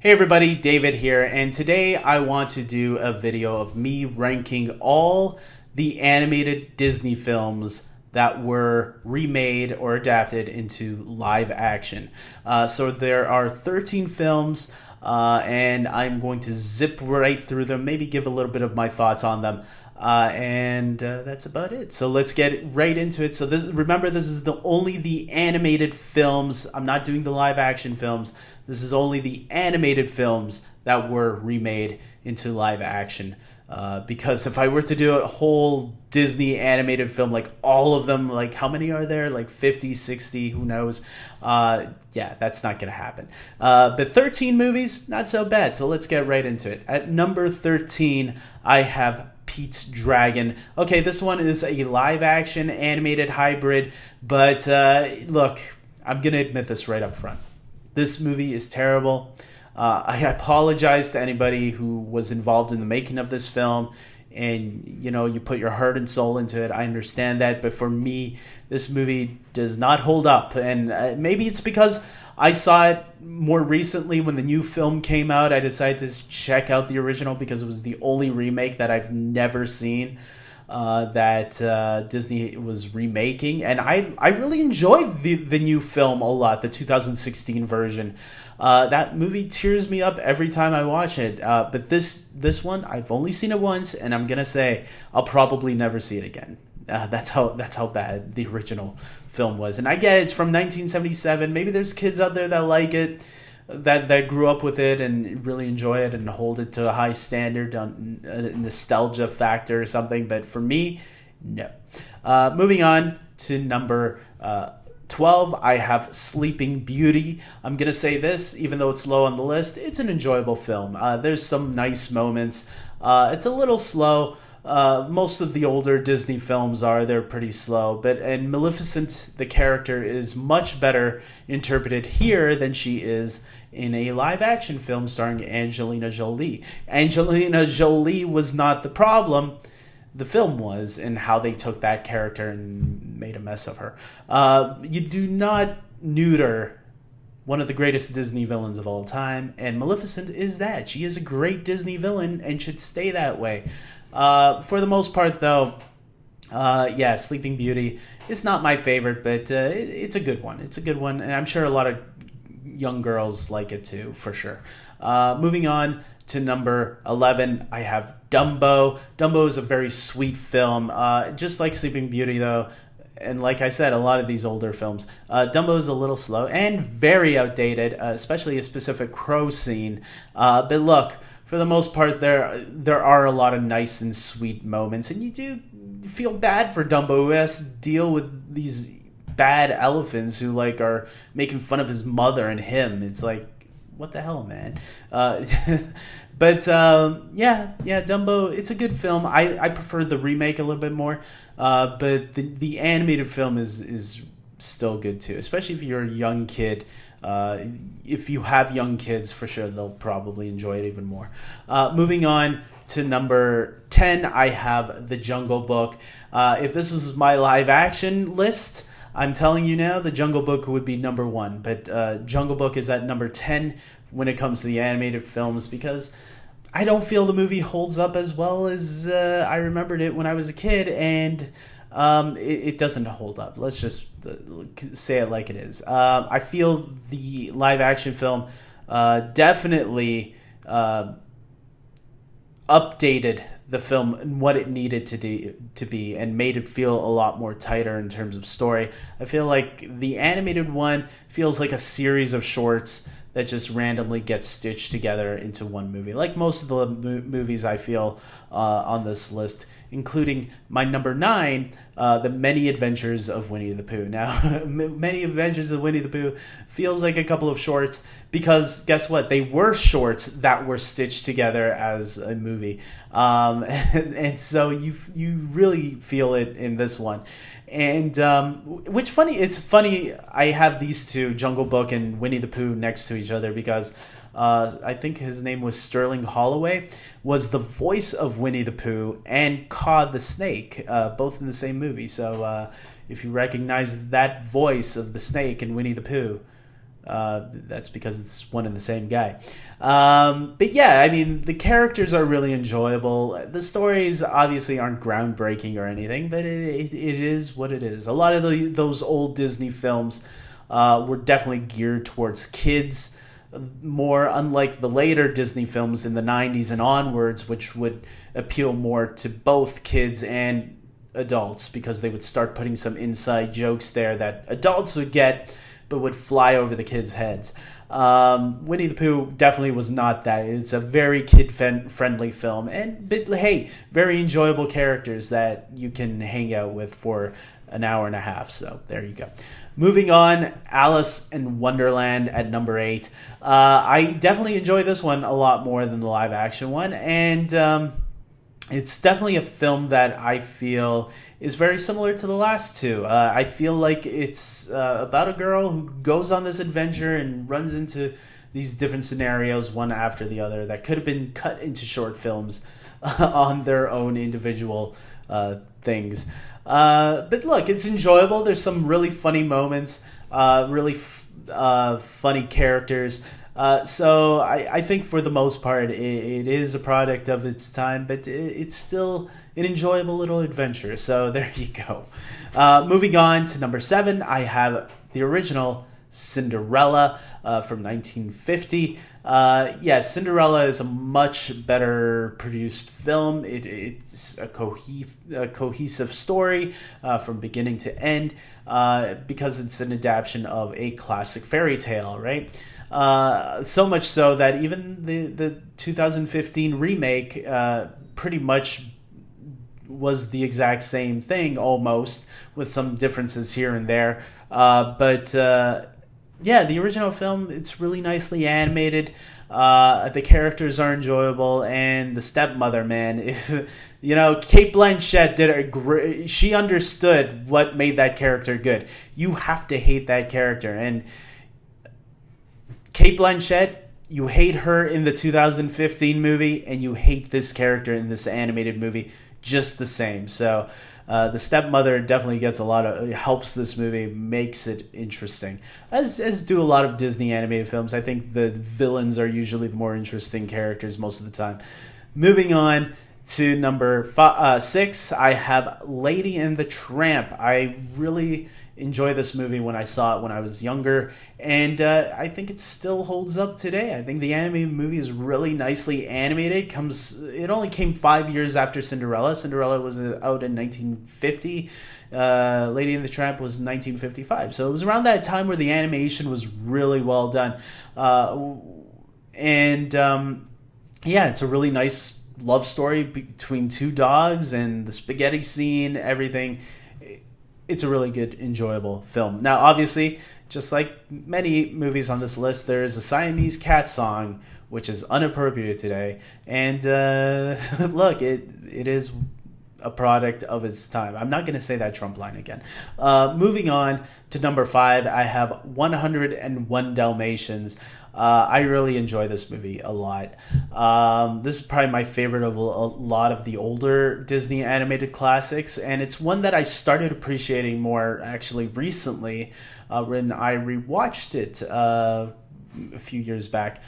Hey everybody, David here, and today I want to do a video of me ranking all the animated Disney films that were remade or adapted into live action. So there are 13 films, and I'm going to zip right through them, maybe give a little bit of my thoughts on them. And that's about it. So let's get right into it. So remember, this is only the animated films. I'm not doing the live action films. This is only the animated films that were remade into live action. Because if I were to do a whole Disney animated film, like all of them, like how many are there? Like 50, 60, who knows? Yeah, that's not going to happen. But 13 movies, not so bad. So let's get right into it. At number 13, I have Pete's Dragon. Okay, this one is a live action animated hybrid, but look, I'm going to admit this right up front. This movie is terrible. I apologize to anybody who was involved in the making of this film, and you put your heart and soul into it. I understand that, but for me, this movie does not hold up, and maybe it's because I saw it more recently when the new film came out. I decided to check out the original because it was the only remake that I've never seen that Disney was remaking. And I really enjoyed the new film a lot, the 2016 version. That movie tears me up every time I watch it. But this one, I've only seen it once, and I'm going to say I'll probably never see it again. That's how bad the original film was. And I get it's from 1977. Maybe there's kids out there that like it, that grew up with it and really enjoy it and hold it to a high standard on a nostalgia factor or something. But for me, no. Moving on to number 12, I have Sleeping Beauty. I'm going to say this, even though it's low on the list, it's an enjoyable film. There's some nice moments. It's a little slow. Most of the older Disney films they're pretty slow, and Maleficent, the character, is much better interpreted here than she is in a live action film starring Angelina Jolie. Angelina Jolie was not the problem. The film was, and how they took that character and made a mess of her. You do not neuter one of the greatest Disney villains of all time, and Maleficent is that. She is a great Disney villain and should stay that way. For the most part, though, Sleeping Beauty is not my favorite, but it's a good one. It's a good one, and I'm sure a lot of young girls like it too, for sure. Moving on to number 11, I have Dumbo. Dumbo is a very sweet film, just like Sleeping Beauty, though. And like I said, a lot of these older films, Dumbo is a little slow and very outdated, especially a specific crow scene. But look, for the most part, there are a lot of nice and sweet moments, and you do feel bad for Dumbo, who has to deal with these bad elephants who are making fun of his mother and him. It's like, what the hell, man? But Dumbo, it's a good film. I prefer the remake a little bit more, but the animated film is still good too, especially if you're a young kid. If you have young kids, for sure, they'll probably enjoy it even more. Moving on to number 10, I have The Jungle Book. If this was my live action list, I'm telling you now, The Jungle Book would be number 1. But Jungle Book is at number 10 when it comes to the animated films, because I don't feel the movie holds up as well as I remembered it when I was a kid, and it doesn't hold up. Let's just say it like it is. I feel the live action film definitely updated the film and what it needed to be, and made it feel a lot more tighter in terms of story. I feel like the animated one feels like a series of shorts that just randomly gets stitched together into one movie, like most of the movies I feel on this list, including my number 9, The Many Adventures of Winnie the Pooh. Now, Many Adventures of Winnie the Pooh feels like a couple of shorts, because guess what? They were shorts that were stitched together as a movie. And so you really feel it in this one. And it's funny I have these two, Jungle Book and Winnie the Pooh, next to each other, because I think his name was Sterling Holloway, was the voice of Winnie the Pooh and Caw the Snake, both in the same movie. So if you recognize that voice of the snake in Winnie the Pooh, That's because it's one and the same guy. But yeah, I mean, the characters are really enjoyable. The stories obviously aren't groundbreaking or anything, but it is what it is. A lot of those old Disney films were definitely geared towards kids, more unlike the later Disney films in the 90s and onwards, which would appeal more to both kids and adults, because they would start putting some inside jokes there that adults would get but would fly over the kids' heads. Winnie the Pooh definitely was not that. It's a very kid-friendly film, but hey, very enjoyable characters that you can hang out with for an hour and a half. So there you go. Moving on, Alice in Wonderland at number 8. I definitely enjoy this one a lot more than the live-action one, and it's definitely a film that I feel is very similar to the last two. I feel like it's about a girl who goes on this adventure and runs into these different scenarios, one after the other, that could have been cut into short films on their own individual things. But look, it's enjoyable. There's some really funny moments, really funny characters. So I think for the most part, it is a product of its time, but it's still an enjoyable little adventure. So there you go. Moving on to number 7, I have the original Cinderella from 1950. Yes, Cinderella is a much better produced film. It's a cohesive story from beginning to end, because it's an adaptation of a classic fairy tale, right? So much so that even the 2015 remake pretty much was the exact same thing, almost, with some differences here and there. But yeah, the original film, it's really nicely animated. The characters are enjoyable, and the stepmother, man, if Kate Blanchett did a great. She understood what made that character good. You have to hate that character, and Kate Blanchett, you hate her in the 2015 movie, and you hate this character in this animated movie just the same. So the stepmother definitely gets helps this movie, makes it interesting, as do a lot of Disney animated films. I think the villains are usually the more interesting characters most of the time. Moving on to number 6, I have Lady and the Tramp. I really enjoy this movie when I saw it when I was younger, and I think it still holds up today. I think the animated movie is really nicely animated. It only came 5 years after Cinderella. Cinderella was out in 1950. Lady and the Tramp was 1955. So it was around that time where the animation was really well done. Yeah, it's a really nice love story between two dogs, and the spaghetti scene, everything. It's a really good, enjoyable film. Now, obviously, just like many movies on this list, there is a Siamese cat song, which is inappropriate today. And look, it is a product of its time. I'm not going to say that Trump line again. Moving on to number 5, I have 101 Dalmatians. I really enjoy this movie a lot. This is probably my favorite of a lot of the older Disney animated classics, and it's one that I started appreciating more actually recently when I rewatched it a few years back.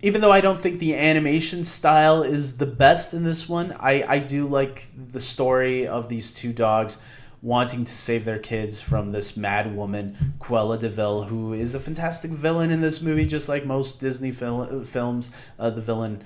Even though I don't think the animation style is the best in this one, I do like the story of these two dogs wanting to save their kids from this mad woman, Cruella de Vil, who is a fantastic villain in this movie, just like most Disney films. The villain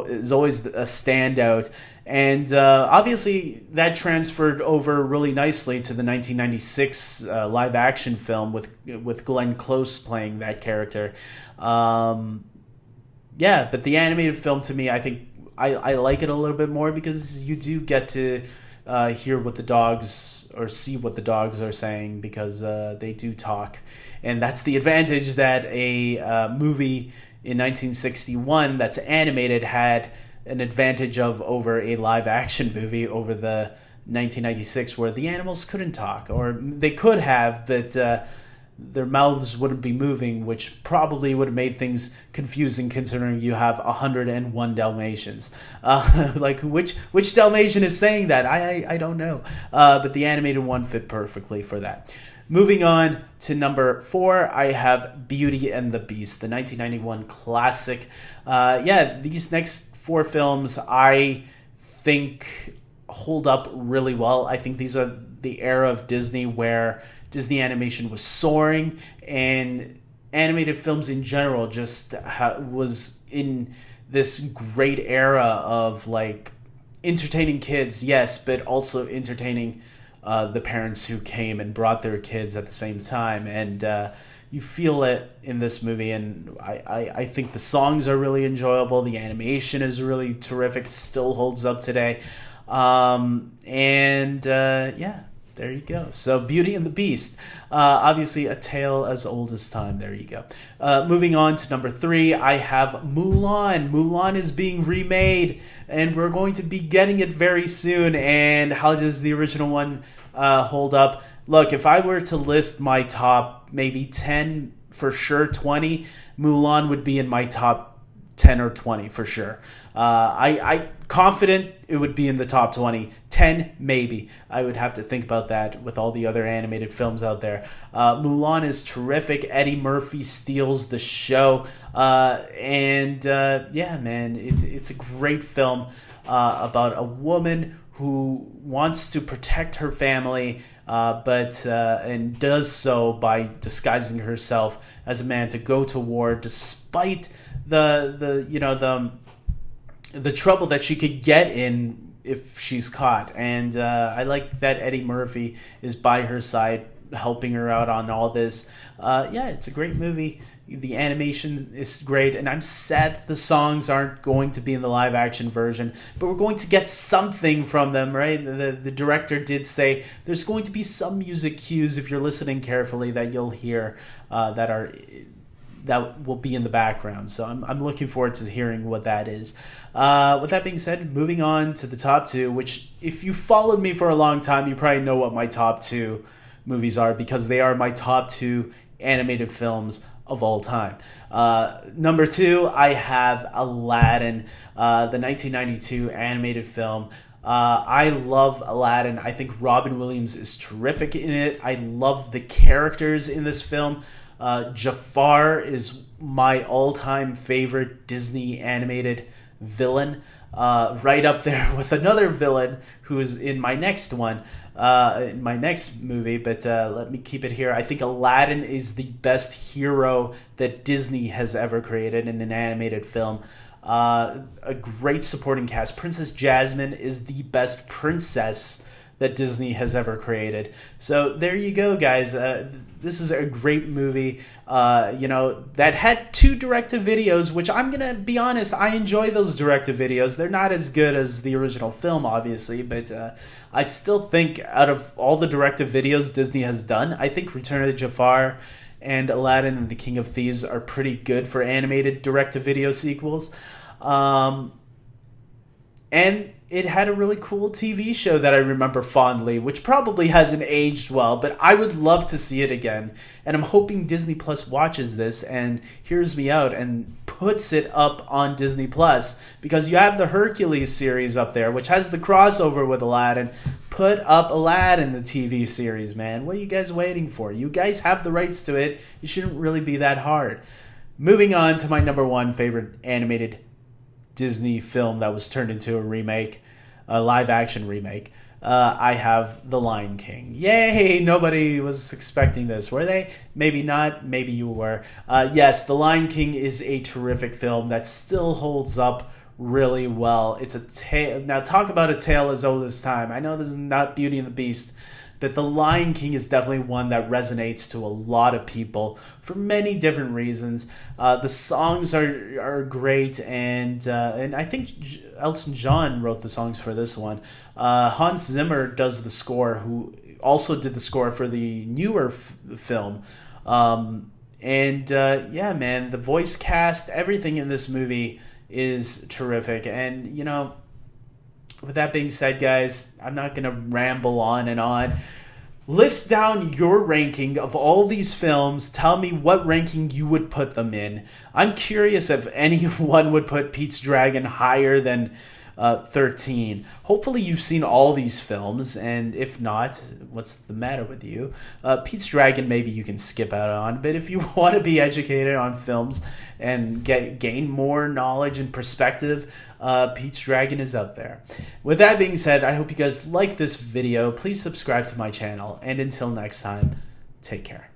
is always a standout. And obviously that transferred over really nicely to the 1996 live-action film with Glenn Close playing that character. Yeah, but the animated film, to me, I think I like it a little bit more, because you do get to hear what the dogs, or see what the dogs are saying, because they do talk. And that's the advantage that a movie in 1961 that's animated had an advantage of over a live action movie over the 1996, where the animals couldn't talk, or they could have, but their mouths wouldn't be moving, which probably would have made things confusing, considering you have 101 Dalmatians. Like, which Dalmatian is saying that? I don't know. But the animated one fit perfectly for that. Moving on to number 4, I have Beauty and the Beast, the 1991 classic. These next 4 films I think hold up really well. I think these are the era of Disney where Disney animation was soaring, and animated films in general just was in this great era of like entertaining kids, yes, but also entertaining the parents who came and brought their kids at the same time. And you feel it in this movie, and I think the songs are really enjoyable. The animation is really terrific, still holds up today. There you go. So Beauty and the Beast, obviously a tale as old as time. There you go. Moving on to number 3, I have Mulan. Mulan is being remade, and we're going to be getting it very soon. And how does the original one hold up? Look, if I were to list my top maybe 10, for sure 20, Mulan would be in my top 10 or 20 for sure. I confident it would be in the top 20. 10 maybe. I would have to think about that with all the other animated films out there. Mulan is terrific. Eddie Murphy steals the show. It's a great film about a woman who wants to protect her family, and does so by disguising herself as a man to go to war, despite the trouble that she could get in if she's caught. And I like that Eddie Murphy is by her side, helping her out on all this. It's a great movie. The animation is great, and I'm sad that the songs aren't going to be in the live action version, but we're going to get something from them, right? The director did say there's going to be some music cues, if you're listening carefully, that you'll hear that will be in the background. So I'm looking forward to hearing what that is. With that being said, moving on to the top 2, which if you followed me for a long time, you probably know what my top 2 movies are, because they are my top 2 animated films of all time. Number 2, I have Aladdin, the 1992 animated film. I love Aladdin. I think Robin Williams is terrific in it. I love the characters in this film. Jafar is my all-time favorite Disney animated villain, right up there with another villain who is in my next one, in my next movie, but let me keep it here. I think Aladdin is the best hero that Disney has ever created in an animated film. A great supporting cast. Princess Jasmine is the best princess that Disney has ever created. So there you go, guys. This is a great movie, that had 2 direct-to-videos, which I'm going to be honest, I enjoy those direct-to-videos. They're not as good as the original film, obviously, but I still think out of all the direct-to-videos Disney has done, I think Return of the Jafar and Aladdin and the King of Thieves are pretty good for animated direct-to-video sequels. And it had a really cool TV show that I remember fondly, which probably hasn't aged well, but I would love to see it again. And I'm hoping Disney Plus watches this and hears me out and puts it up on Disney Plus, because you have the Hercules series up there, which has the crossover with Aladdin. Put up Aladdin, the TV series, man. What are you guys waiting for? You guys have the rights to it. It shouldn't really be that hard. Moving on to my number 1 favorite animated Disney film that was turned into a remake, a live action remake. I have The Lion King. Yay! Nobody was expecting this, were they? Maybe not. Maybe you were. Yes, The Lion King is a terrific film that still holds up really well. It's a tale. Now, talk about a tale as old as time. I know this is not Beauty and the Beast, but The Lion King is definitely one that resonates to a lot of people for many different reasons. The songs are great, and I think Elton John wrote the songs for this one. Hans Zimmer does the score, who also did the score for the newer film. The voice cast, everything in this movie is terrific. And, with that being said, guys, I'm not going to ramble on and on. List down your ranking of all these films. Tell me what ranking you would put them in. I'm curious if anyone would put Pete's Dragon higher than 13. Hopefully you've seen all these films, and if not, what's the matter with you? Pete's Dragon maybe you can skip out on, but if you want to be educated on films and gain more knowledge and perspective, Pete's Dragon is out there. With that being said, I hope you guys like this video. Please subscribe to my channel, and until next time, take care.